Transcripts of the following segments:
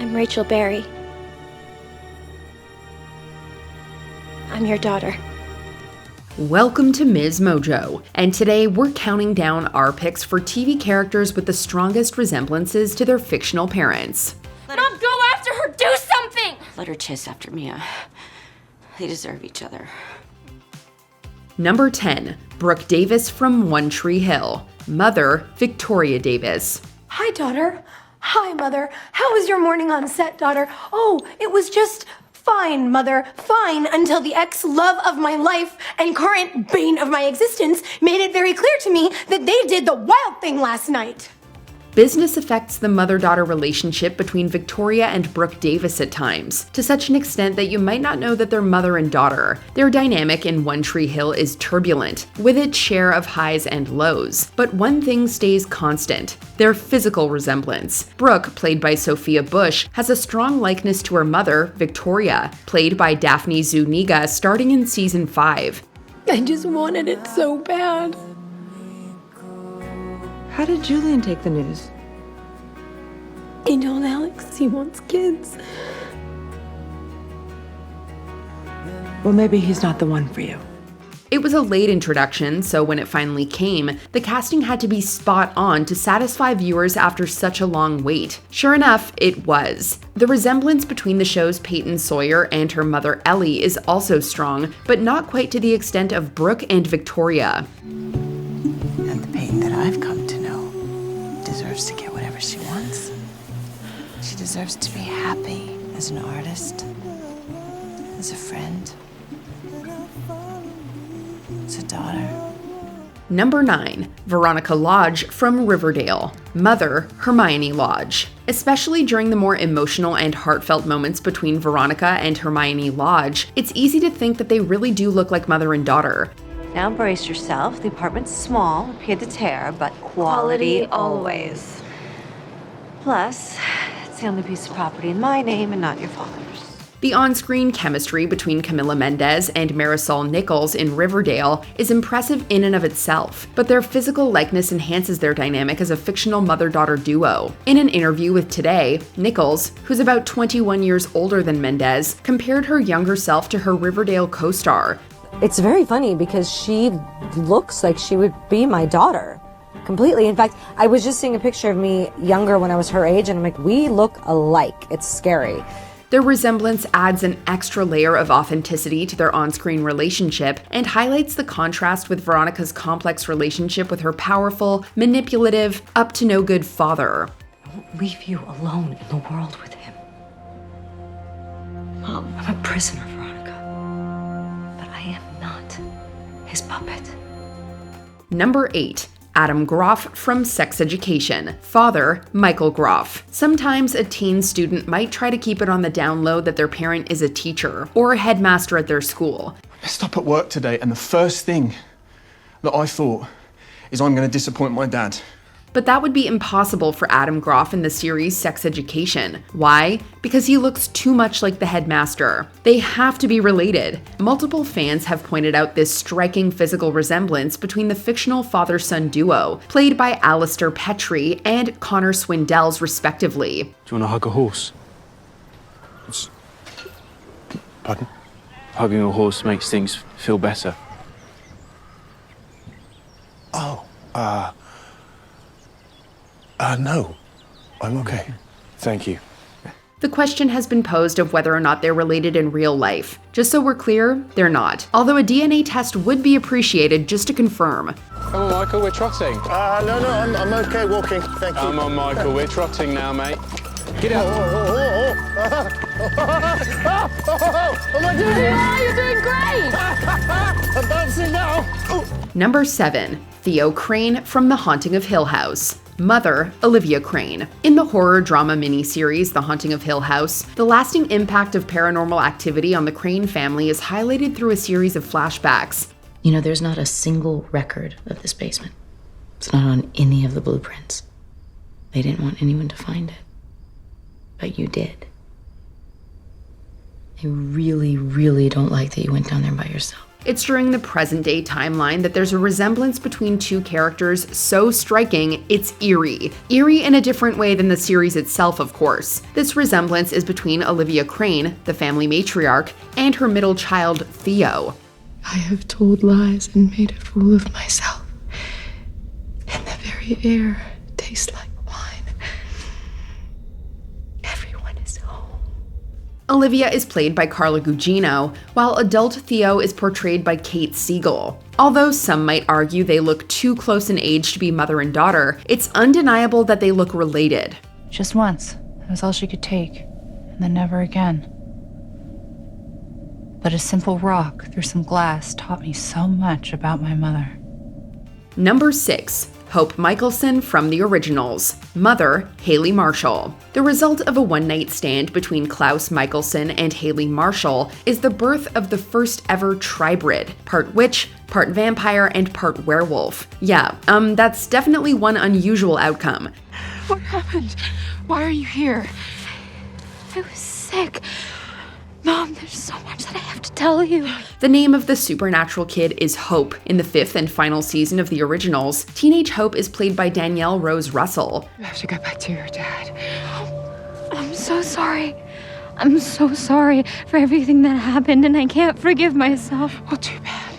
I'm Rachel Berry. I'm your daughter. Welcome to MsMojo, and today we're counting down our picks for TV characters with the strongest resemblances to their fictional parents. Mom, go after her! Do something! Let her chase after Mia. They deserve each other. Number 10, Brooke Davis from One Tree Hill. Mother, Victoria Davis. Hi, daughter. Hi, Mother. How was your morning on set, daughter? Oh, it was just fine, Mother. Fine, until the ex-love of my life and current bane of my existence made it very clear to me that they did the wild thing last night. Business affects the mother-daughter relationship between Victoria and Brooke Davis at times, to such an extent that you might not know that they're mother and daughter. Their dynamic in One Tree Hill is turbulent, with its share of highs and lows. But one thing stays constant: their physical resemblance. Brooke, played by Sophia Bush, has a strong likeness to her mother, Victoria, played by Daphne Zuniga, starting in season 5. I just wanted it so bad. How did Julian take the news? He told Alex he wants kids. Well, maybe he's not the one for you. It was a late introduction, so when it finally came, the casting had to be spot on to satisfy viewers after such a long wait. Sure enough, it was. The resemblance between the show's Peyton Sawyer and her mother Ellie is also strong, but not quite to the extent of Brooke and Victoria. And the Peyton that I've come to know deserves to get whatever she wants. She deserves to be happy as an artist, as a friend, as a daughter. Number 9, Veronica Lodge from Riverdale. Mother, Hermione Lodge. Especially during the more emotional and heartfelt moments between Veronica and Hermione Lodge, it's easy to think that they really do look like mother and daughter. Now brace yourself. The apartment's small, pied to terre, but quality always. Plus, it's the only piece of property in my name and not your father's. The on-screen chemistry between Camila Mendes and Marisol Nichols in Riverdale is impressive in and of itself, but their physical likeness enhances their dynamic as a fictional mother-daughter duo. In an interview with Today, Nichols, who's about 21 years older than Mendes, compared her younger self to her Riverdale co-star. It's very funny because she looks like she would be my daughter. Completely. In fact, I was just seeing a picture of me younger when I was her age, and I'm like, we look alike. It's scary. Their resemblance adds an extra layer of authenticity to their on-screen relationship and highlights the contrast with Veronica's complex relationship with her powerful, manipulative, up-to-no-good father. I won't leave you alone in the world with him. Mom, I'm a prisoner, Veronica. But I am not his puppet. Number 8. Adam Groff from Sex Education. Father, Michael Groff. Sometimes a teen student might try to keep it on the down low that their parent is a teacher or a headmaster at their school. I messed up at work today, and the first thing that I thought is I'm going to disappoint my dad. But that would be impossible for Adam Groff in the series Sex Education. Why? Because he looks too much like the headmaster. They have to be related. Multiple fans have pointed out this striking physical resemblance between the fictional father-son duo, played by Alistair Petrie and Connor Swindells respectively. Do you want to hug a horse? Pardon? Hugging a horse makes things feel better. No. I'm okay. Thank you. The question has been posed of whether or not they're related in real life. Just so we're clear, they're not. Although a DNA test would be appreciated just to confirm. Come on, Michael, we're trotting. No, I'm okay walking. Thank you. Come on, Michael, we're trotting now, mate. Get up. What am I doing? Oh, you're doing great! I'm bouncing now. Number 7. Theo Crane from The Haunting of Hill House. Mother, Olivia Crane. In the horror drama miniseries The Haunting of Hill House, the lasting impact of paranormal activity on the Crane family is highlighted through a series of flashbacks. You know, there's not a single record of this basement. It's not on any of the blueprints. They didn't want anyone to find it. But you did. I really, really don't like that you went down there by yourself. It's during the present-day timeline that there's a resemblance between two characters so striking, it's eerie. Eerie in a different way than the series itself, of course. This resemblance is between Olivia Crane, the family matriarch, and her middle child, Theo. I have told lies and made a fool of myself. And the very air tastes like wine. Everyone is home. Olivia is played by Carla Gugino, while adult Theo is portrayed by Kate Siegel. Although some might argue they look too close in age to be mother and daughter, it's undeniable that they look related. Just once. That was all she could take. And then never again. But a simple rock through some glass taught me so much about my mother. Number 6. Hope Michelson from the originals. Mother, Haley Marshall. The result of a one-night stand between Klaus Michelson and Haley Marshall is the birth of the first ever tribrid, part witch, part vampire, and part werewolf. Yeah, that's definitely one unusual outcome. What happened? Why are you here? I was sick. Mom, there's so much that I have to tell you. The name of the supernatural kid is Hope. In the 5th and final season of the originals, teenage Hope is played by Danielle Rose Russell. You have to go back to your dad. I'm so sorry. I'm so sorry for everything that happened, and I can't forgive myself. Well, too bad.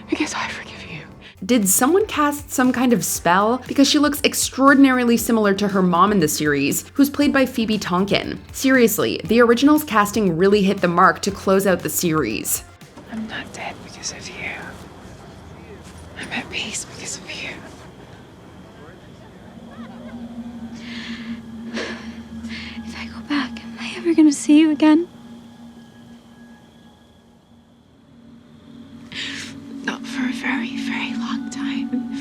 Because I forgive you. Did someone cast some kind of spell? Because she looks extraordinarily similar to her mom in the series, who's played by Phoebe Tonkin. Seriously, the originals casting really hit the mark to close out the series. I'm not dead because of you. I'm at peace because of you. If I go back, am I ever gonna see you again? Not for a very, very long time.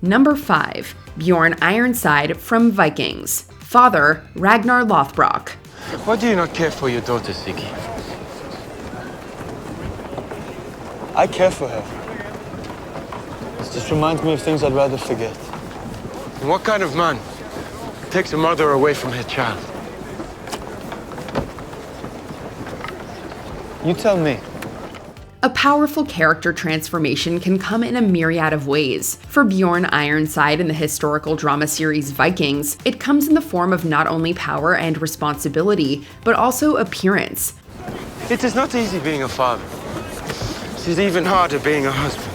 Number 5. Bjorn Ironside from Vikings. Father, Ragnar Lothbrok. Why do you not care for your daughter, Siggy? I care for her. It just reminds me of things I'd rather forget. And what kind of man takes a mother away from her child? You tell me. A powerful character transformation can come in a myriad of ways. For Bjorn Ironside in the historical drama series Vikings, it comes in the form of not only power and responsibility, but also appearance. It is not easy being a father. It is even harder being a husband.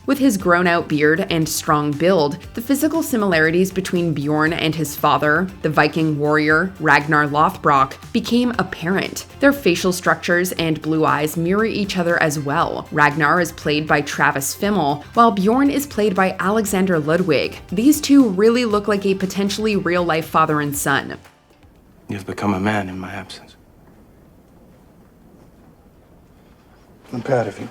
With his grown-out beard and strong build, the physical similarities between Bjorn and his father, the Viking warrior Ragnar Lothbrok, became apparent. Their facial structures and blue eyes mirror each other as well. Ragnar is played by Travis Fimmel, while Bjorn is played by Alexander Ludwig. These two really look like a potentially real-life father and son. You've become a man in my absence. I'm proud of you.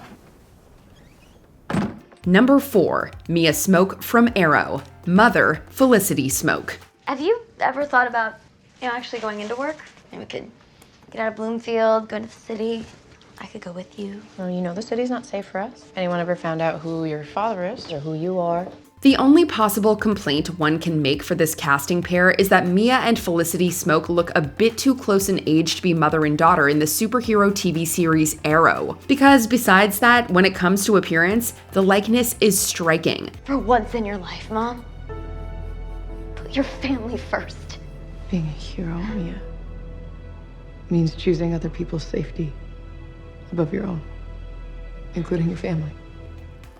Number 4. Mia Smoke from Arrow. Mother, Felicity Smoke. Have you ever thought about, actually going into work? And we could get out of Bloomfield, go into the city. I could go with you. Well, you know the city's not safe for us. Anyone ever found out who your father is or who you are? The only possible complaint one can make for this casting pair is that Mia and Felicity Smoke look a bit too close in age to be mother and daughter in the superhero TV series Arrow. Because besides that, when it comes to appearance, the likeness is striking. For once in your life, Mom, put your family first. Being a hero, Mia, means choosing other people's safety above your own, including your family.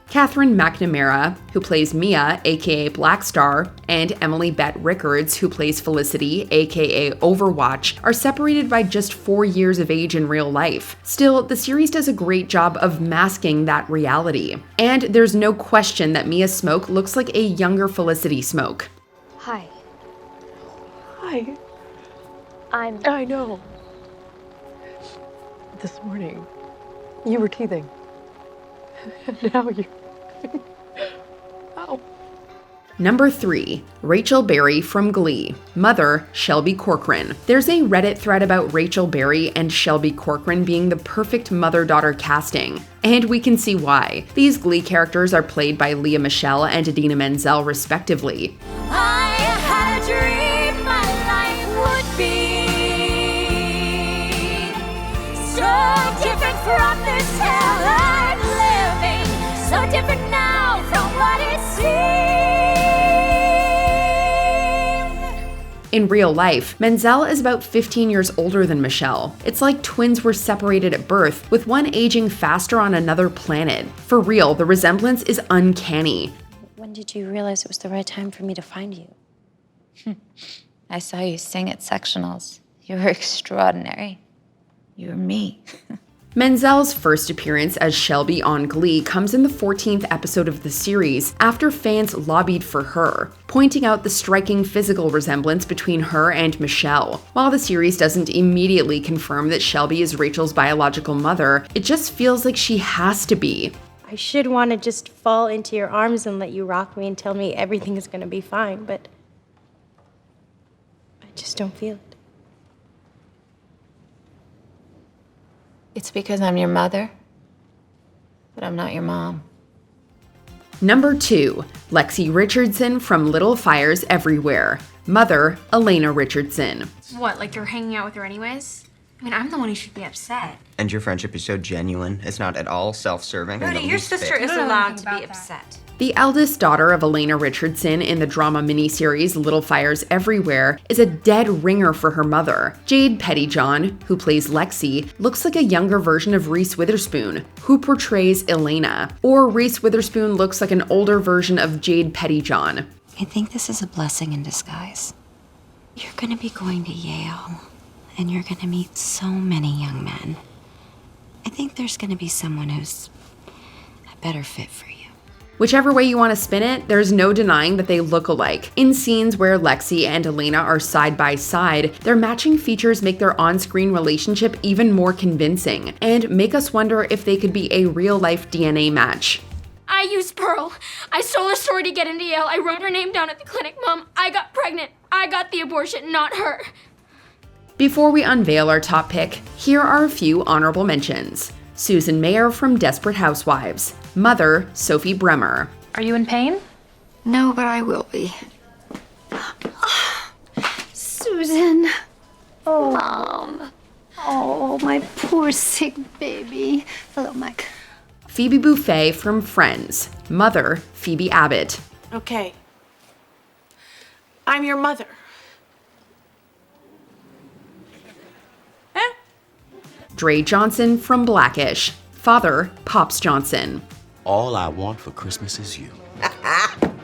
Catherine McNamara, who plays Mia, aka Black Star, and Emily Bett Rickards, who plays Felicity, aka Overwatch, are separated by just 4 years of age in real life. Still, the series does a great job of masking that reality. And there's no question that Mia Smoke looks like a younger Felicity Smoke. Hi. Hi. I know. This morning, you were teething. And now you... Ow. Number 3. Rachel Berry from Glee. Mother, Shelby Corcoran. There's a Reddit thread about Rachel Berry and Shelby Corcoran being the perfect mother-daughter casting. And we can see why. These Glee characters are played by Leah Michele and Idina Menzel, respectively. I had a dream my life would be so different from this hell. In real life, Menzel is about 15 years older than Michele. It's like twins were separated at birth, with one aging faster on another planet. For real, the resemblance is uncanny. When did you realize it was the right time for me to find you? I saw you sing at sectionals. You were extraordinary. You were me. Menzel's first appearance as Shelby on Glee comes in the 14th episode of the series after fans lobbied for her, pointing out the striking physical resemblance between her and Michele. While the series doesn't immediately confirm that Shelby is Rachel's biological mother, it just feels like she has to be. I should want to just fall into your arms and let you rock me and tell me everything is going to be fine, but I just don't feel it. It's because I'm your mother, but I'm not your mom. Number 2, Lexi Richardson from Little Fires Everywhere. Mother, Elena Richardson. What, like you're hanging out with her anyways? I mean, I'm the one who should be upset. And your friendship is so genuine, it's not at all self-serving. Rudy, your sister is allowed to be upset. The eldest daughter of Elena Richardson in the drama miniseries Little Fires Everywhere is a dead ringer for her mother. Jade Pettyjohn, who plays Lexi, looks like a younger version of Reese Witherspoon, who portrays Elena. Or Reese Witherspoon looks like an older version of Jade Pettyjohn. I think this is a blessing in disguise. You're gonna be going to Yale, and you're gonna meet so many young men. I think there's gonna be someone who's a better fit for you. Whichever way you want to spin it, there's no denying that they look alike. In scenes where Lexi and Elena are side by side, their matching features make their on-screen relationship even more convincing, and make us wonder if they could be a real-life DNA match. I used Pearl. I stole her story to get into Yale. I wrote her name down at the clinic. Mom, I got pregnant. I got the abortion, not her. Before we unveil our top pick, here are a few honorable mentions. Susan Mayer from Desperate Housewives. Mother, Sophie Bremer. Are you in pain? No, but I will be. Susan. Oh. Mom. Oh, my poor sick baby. Hello, Mike. Phoebe Buffay from Friends. Mother, Phoebe Abbott. Okay. I'm your mother. Dre Johnson from Blackish. Father, Pops Johnson. All I want for Christmas is you.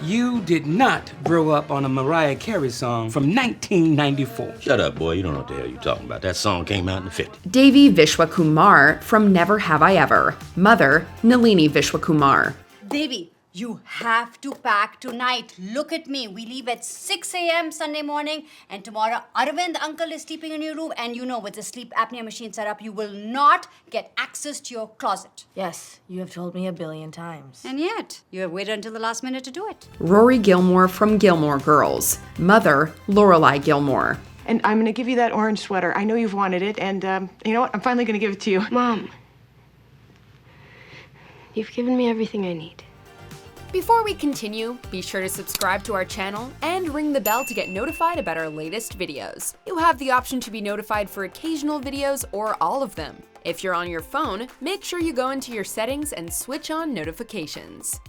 You did not grow up on a Mariah Carey song from 1994. Shut up, boy. You don't know what the hell you're talking about. That song came out in the 50s. Devi Vishwakumar from Never Have I Ever. Mother, Nalini Vishwakumar. Devi, you have to pack tonight. Look at me. We leave at 6 a.m. Sunday morning, and tomorrow Arvind uncle is sleeping in your room, and you know with the sleep apnea machine set up, you will not get access to your closet. Yes, you have told me 1,000,000,000 times. And yet, you have waited until the last minute to do it. Rory Gilmore from Gilmore Girls. Mother, Lorelai Gilmore. And I'm gonna give you that orange sweater. I know you've wanted it, and you know what? I'm finally gonna give it to you. Mom, you've given me everything I need. Before we continue, be sure to subscribe to our channel and ring the bell to get notified about our latest videos. You have the option to be notified for occasional videos or all of them. If you're on your phone, make sure you go into your settings and switch on notifications.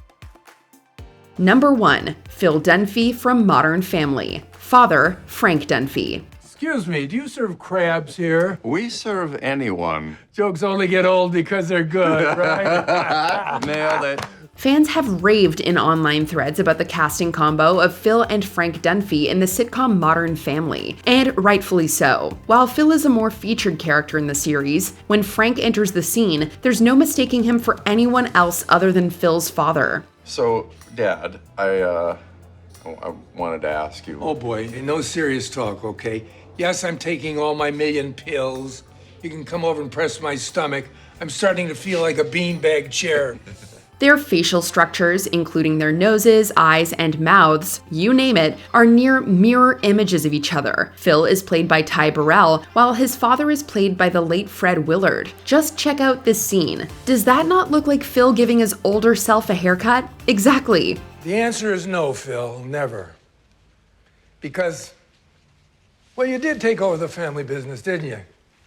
Number 1, Phil Dunphy from Modern Family. Father, Frank Dunphy. Excuse me, do you serve crabs here? We serve anyone. Jokes only get old because they're good, right? Nailed it. Fans have raved in online threads about the casting combo of Phil and Frank Dunphy in the sitcom Modern Family, and rightfully so. While Phil is a more featured character in the series, when Frank enters the scene, there's no mistaking him for anyone else other than Phil's father. So, Dad, I wanted to ask you. Oh boy, no serious talk, okay? Yes, I'm taking all my 1,000,000 pills. You can come over and press my stomach. I'm starting to feel like a beanbag chair. Their facial structures, including their noses, eyes, and mouths, you name it, are near mirror images of each other. Phil is played by Ty Burrell, while his father is played by the late Fred Willard. Just check out this scene. Does that not look like Phil giving his older self a haircut? Exactly. The answer is no, Phil, never. Because, well, you did take over the family business, didn't you?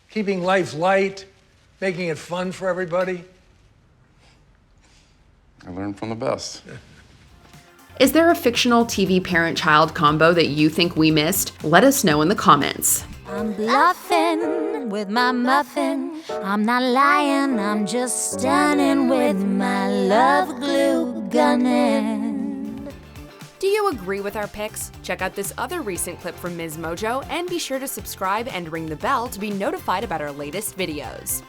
Keeping life light, making it fun for everybody. I learned from the best. Is there a fictional TV parent-child combo that you think we missed? Let us know in the comments. I'm bluffing with my muffin. I'm not lying, I'm just stunning with my love glue gunning. Do you agree with our picks? Check out this other recent clip from MsMojo and be sure to subscribe and ring the bell to be notified about our latest videos.